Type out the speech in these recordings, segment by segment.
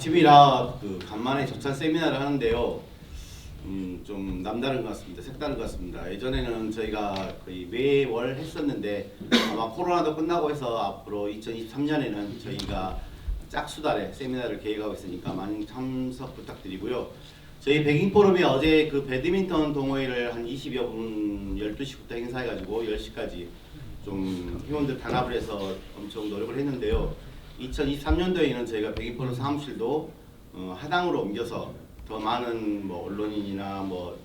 아침이라 간만에 조찬 세미나를 하는데요. 좀 남다른 것 같습니다. 색다른 것 같습니다. 예전에는 저희가 거의 매월 했었는데 아마 코로나도 끝나고 해서 앞으로 2023년에는 저희가 짝수달에 세미나를 계획하고 있으니까 많은 참석 부탁드리고요. 저희 백인 포럼이 어제 그 배드민턴 동호회를 한 20여 분 12시부터 행사해가지고 10시까지 좀 회원들 단합을 해서 엄청 노력을 했는데요. 2023년도에는 저희가 백인 포럼 사무실도 하당으로 옮겨서 더 많은 뭐 언론인이나 뭐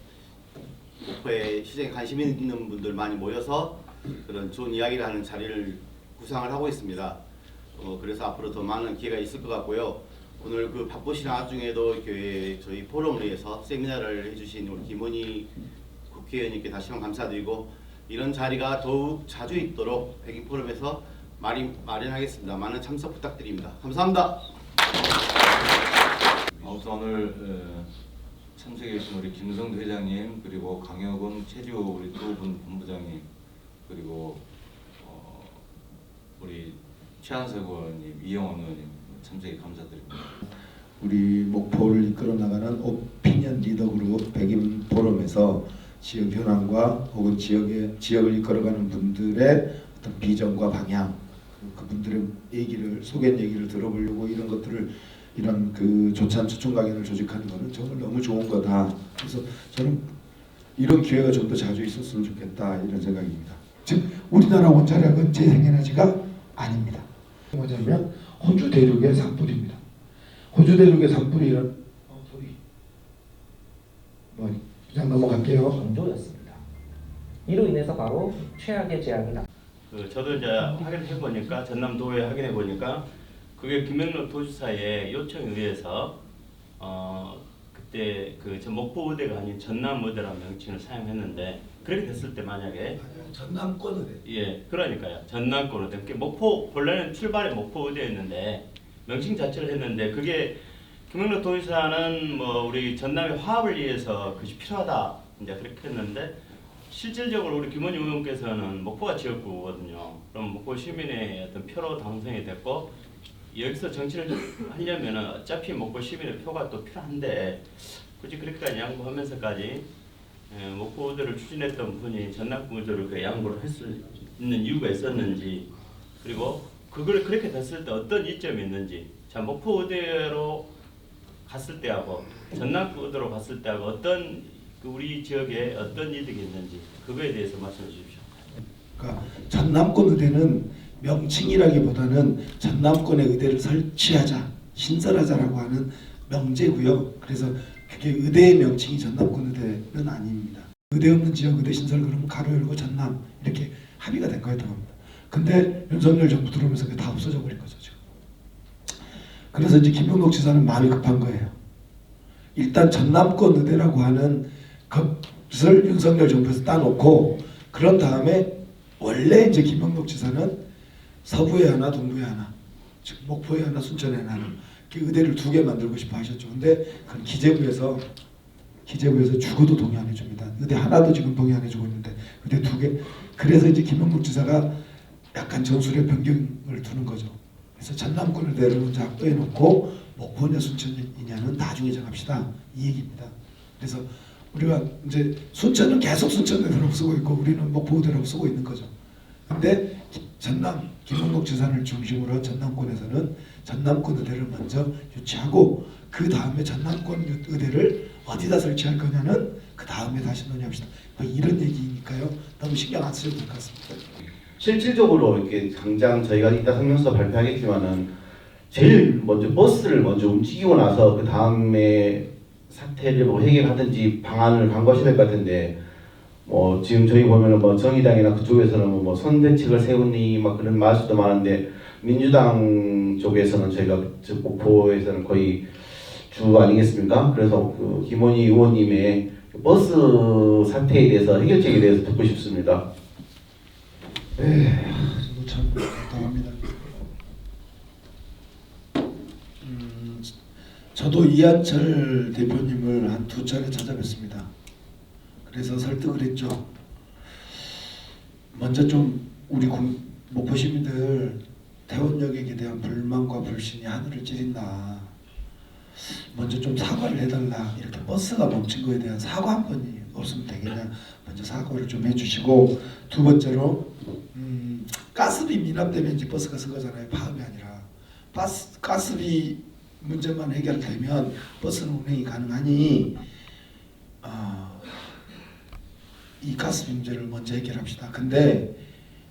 목포에 시장에 관심 있는 분들 많이 모여서 그런 좋은 이야기를 하는 자리를 구상을 하고 있습니다. 그래서 앞으로 더 많은 기회가 있을 것 같고요. 오늘 그 바쁘신 와중에도 저희 포럼을 위해서 세미나를 해주신 우리 김원희 국회의원님께 다시 한번 감사드리고 이런 자리가 더욱 자주 있도록 백인 포럼에서 마련하겠습니다. 많은 참석 부탁드립니다. 감사합니다. 우선 오늘 참석해 주신 우리 김성도 회장님 그리고 강혁은 최주 우리 두 분 본부장님 그리고 우리 최한석 의원님, 이영원 의원님 참석에 감사드립니다. 우리 목포를 이끌어 나가는 오피니언 리더 그룹 백인 포럼에서 지역 현황과 혹은 지역을 이끌어가는 분들의 어떤 비전과 방향, 그분들의 소견 얘기를 들어보려고 이런 것들을 이런 그 조찬 추천 강연을 조직하는 것은 정말 너무 좋은 거다. 그래서 저는 이런 기회가 좀 더 자주 있었으면 좋겠다 이런 생각입니다. 즉 우리나라 원자력은 재생에너지가 아닙니다. 뭐냐면 호주 대륙의 산불입니다. 호주 대륙의 산불이 이런 소리. 그냥 넘어갈게요. 강조였습니다. 이로 인해서 바로 최악의 재앙이 나. 저도 이제 확인해 보니까 전남도에 확인해 보니까 그게 김영록 도지사의 요청에 의해서 그때 저 목포 의대가 아닌 전남 의대라는 명칭을 사용했는데 그렇게 됐을 때 만약에 전남권 의대. 예, 그러니까요. 전남권 의대. 그게 목포 본래는 출발이 목포 의대였는데 명칭 자체를 했는데 그게 김영록 도지사는 뭐 우리 전남의 화합을 위해서 그것이 필요하다 이제 그렇게 했는데. 실질적으로 우리 김원희 의원께서는 목포가 지역구거든요. 그럼 목포 시민의 어떤 표로 당선이 됐고 여기서 정치를 하려면 어차피 목포 시민의 표가 또 필요한데 굳이 그렇게까지 양보하면서까지 목포 의대를 추진했던 분이 전남권 의대를 양보를 할 수 있는 이유가 있었는지 그리고 그걸 그렇게 됐을 때 어떤 이점이 있는지 자 목포 의대로 갔을 때하고 전남권 의대로 갔을 때하고 어떤 우리 지역에 어떤 이득이 있는지 그거에 대해서 말씀해 주십시오. 그러니까 전남권 의대는 명칭이라기보다는 전남권의 의대를 설치하자, 신설하자라고 하는 명제고요. 그래서 그게 의대의 명칭이 전남권 의대는 아닙니다. 의대 없는 지역 의대 신설 그러면 가로 열고 전남 이렇게 합의가 된 거였다고 합니다. 근데 윤석열 정부 들어오면서 그게 다 없어져 버린 거죠 지금. 그래서 이제 김병록 지사는 마음이 급한 거예요. 일단 전남권 의대라고 하는 것을 윤석열 정부에서 따놓고 그런 다음에 원래 이제 김영록 지사는 서부에 하나 동부에 하나 즉 목포에 하나 순천에 하나 의대를 2개 만들고 싶어 하셨죠. 근데 그건 기재부에서 죽어도 동의 안 해줍니다. 의대 하나도 지금 동의 안 해주고 있는데 의대 2개. 그래서 이제 김영록 지사가 약간 전술의 변경을 두는 거죠. 그래서 전남권 의대를 먼저 확보해 놓고 목포냐 순천이냐는 나중에 정합시다 이 얘기입니다. 그래서 우리가 이제 순천은 계속 순천대로 쓰고 있고 우리는 목포대로 쓰고 있는 거죠. 근데 전남 김홍록 지사를 중심으로 전남권에서는 전남권 의대를 먼저 유치하고 그 다음에 전남권 의대를 어디다 설치할 거냐는 그 다음에 다시 논의합시다. 뭐 이런 얘기니까요. 너무 신경 안 쓰셔도 될 것 같습니다. 실질적으로 이렇게 당장 저희가 이따 성명서 발표하겠지만은 제일 먼저 버스를 먼저 움직이고 나서 그 다음에 사태를 뭐 해결하든지 방안을 강구하셔야 될 것 같은데 뭐 지금 저희 보면은 뭐 정의당이나 그쪽에서는 뭐 선대책을 세우니 막 그런 말수도 많은데 민주당 쪽에서는 저희가 목포에서는 거의 주 아니겠습니까? 그래서 그 김원희 의원님의 버스 사태에 대해서 해결책에 대해서 듣고 싶습니다. 네, 저도 참 답답합니다. 저도 이한철 대표님을 한 2차례 찾아뵀습니다. 그래서 설득을 했죠. 먼저 좀 우리 목포 시민들 대원역에 대한 불만과 불신이 하늘을 찌른다. 먼저 좀 사과를 해달라. 이렇게 버스가 멈춘 거에 대한 사과 한 번이 없으면 되겠냐. 먼저 사과를 좀 해주시고, 두 번째로 가스비 미납 때문에 이제 버스가 쓴 거잖아요. 파업이 아니라. 가스비 문제만 해결되면 버스는 운행이 가능하니 이 가스비 문제를 먼저 해결합시다. 근데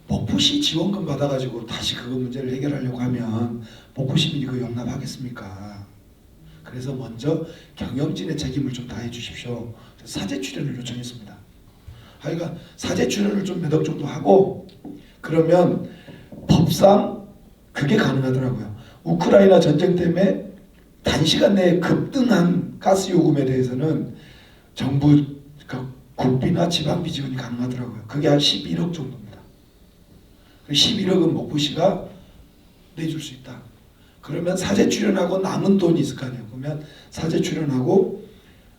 목포시 지원금 받아가지고 다시 그거 문제를 해결하려고 하면 목포시민이 그거 용납하겠습니까? 그래서 먼저 경영진의 책임을 좀 다해 주십시오. 사제 출연을 요청했습니다. 하여간 사제 출연을 좀 몇 억 정도 하고, 그러면 법상 그게 가능하더라고요. 우크라이나 전쟁 때문에 단시간 내에 급등한 가스 요금에 대해서는 정부 국비나 지방비 지원이 가능하더라고요. 그게 한 11억 정도입니다. 11억은 목포시가 내줄 수 있다. 그러면 사제 출연하고 남은 돈이 있을 거 아니에요. 그러면 사제 출연하고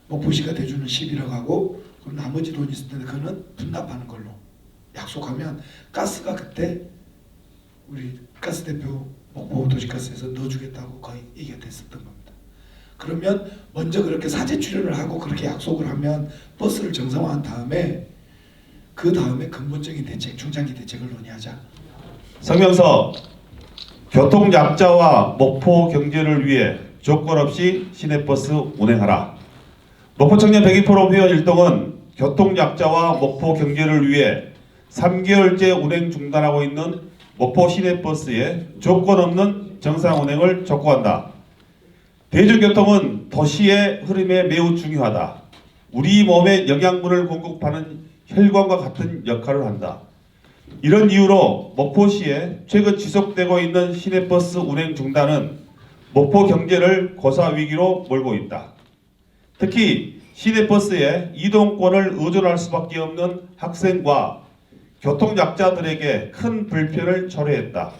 목포시가 대주는 11억하고 그럼 나머지 돈이 있을 텐데 그거는 분납하는 걸로 약속하면 가스가 그때 우리 가스 대표 목포 도시가스에서 넣어주겠다고 거의 얘기가 됐었던 겁니다. 그러면 먼저 그렇게 사제 출연을 하고 그렇게 약속을 하면 버스를 정상화한 다음에 그 다음에 근본적인 대책, 중장기 대책을 논의하자. 성명서 교통 약자와 목포 경제를 위해 조건 없이 시내버스 운행하라. 목포 청년 100인 포럼 회원 일동은 교통 약자와 목포 경제를 위해 3개월째 운행 중단하고 있는 목포 시내버스의 조건 없는 정상 운행을 촉구한다. 대중교통은 도시의 흐름에 매우 중요하다. 우리 몸에 영양분을 공급하는 혈관과 같은 역할을 한다. 이런 이유로 목포시에 최근 지속되고 있는 시내버스 운행 중단은 목포 경제를 고사위기로 몰고 있다. 특히 시내버스에 이동권을 의존할 수밖에 없는 학생과 교통약자들에게 큰 불편을 초래했다.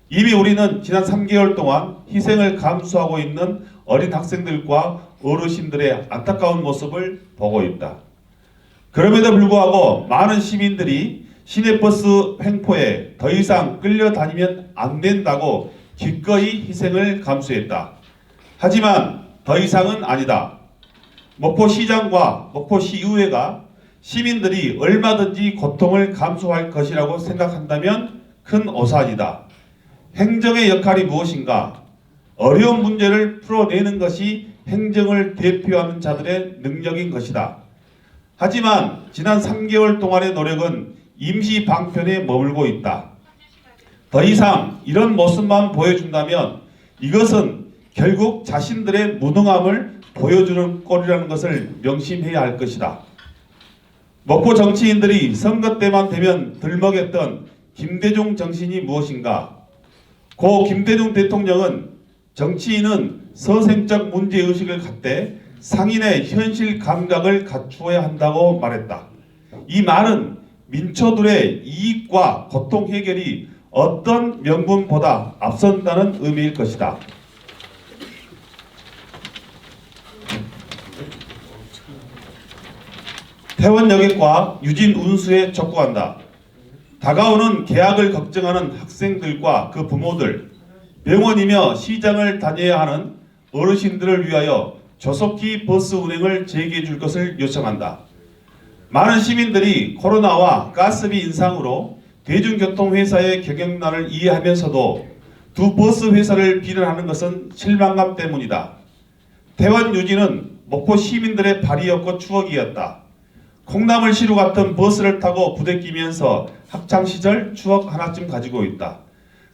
이미 우리는 지난 3개월 동안 희생을 감수하고 있는 어린 학생들과 어르신들의 안타까운 모습을 보고 있다. 그럼에도 불구하고 많은 시민들이 시내버스 횡포에 더 이상 끌려다니면 안 된다고 기꺼이 희생을 감수했다. 하지만 더 이상은 아니다. 목포시장과 목포시의회가 시민들이 얼마든지 고통을 감수할 것이라고 생각한다면 큰 오산이다. 행정의 역할이 무엇인가? 어려운 문제를 풀어내는 것이 행정을 대표하는 자들의 능력인 것이다. 하지만 지난 3개월 동안의 노력은 임시 방편에 머물고 있다. 더 이상 이런 모습만 보여준다면 이것은 결국 자신들의 무능함을 보여주는 꼴이라는 것을 명심해야 할 것이다. 목포 정치인들이 선거 때만 되면 들먹였던 김대중 정신이 무엇인가? 고 김대중 대통령은 정치인은 서생적 문제의식을 갖되 상인의 현실 감각을 갖추어야 한다고 말했다. 이 말은 민초들의 이익과 고통 해결이 어떤 명분보다 앞선다는 의미일 것이다. 태원여객과 유진 운수에 촉구한다. 다가오는 개학을 걱정하는 학생들과 그 부모들, 병원이며 시장을 다녀야 하는 어르신들을 위하여 조속히 버스 운행을 재개해 줄 것을 요청한다. 많은 시민들이 코로나와 가스비 인상으로 대중교통회사의 경영난을 이해하면서도 두 버스 회사를 비난하는 것은 실망감 때문이다. 태원 유진은 목포 시민들의 발이었고 추억이었다. 콩나물시루 같은 버스를 타고 부대끼면서 학창시절 추억 하나쯤 가지고 있다.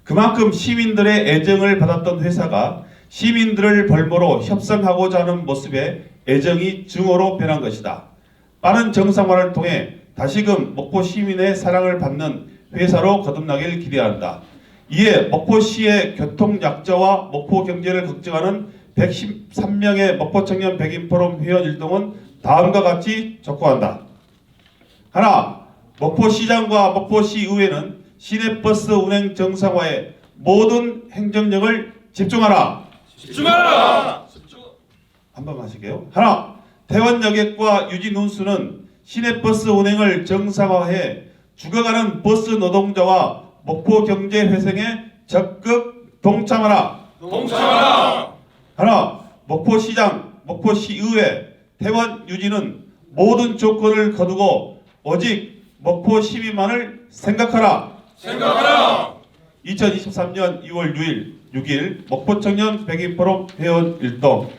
그만큼 시민들의 애정을 받았던 회사가 시민들을 벌모로 협상하고자 하는 모습에 애정이 증오로 변한 것이다. 빠른 정상화를 통해 다시금 목포 시민의 사랑을 받는 회사로 거듭나길 기대한다. 이에 목포시의 교통약자와 목포 경제를 걱정하는 113명의 목포청년 100인 포럼 회원 일동은 다음과 같이 촉구한다. 하나, 목포시장과 목포시의회는 시내버스 운행 정상화에 모든 행정력을 집중하라. 집중하라. 한번 하실게요. 하나, 태원여객과 유진운수는 시내버스 운행을 정상화해 죽어가는 버스 노동자와 목포 경제 회생에 적극 동참하라. 동참하라. 하나, 목포시장, 목포시의회, 퇴원 유지는 모든 조건을 거두고 오직 목포 시민만을 생각하라. 2023년 2월 6일 목포청년 백인포럼 회원 일동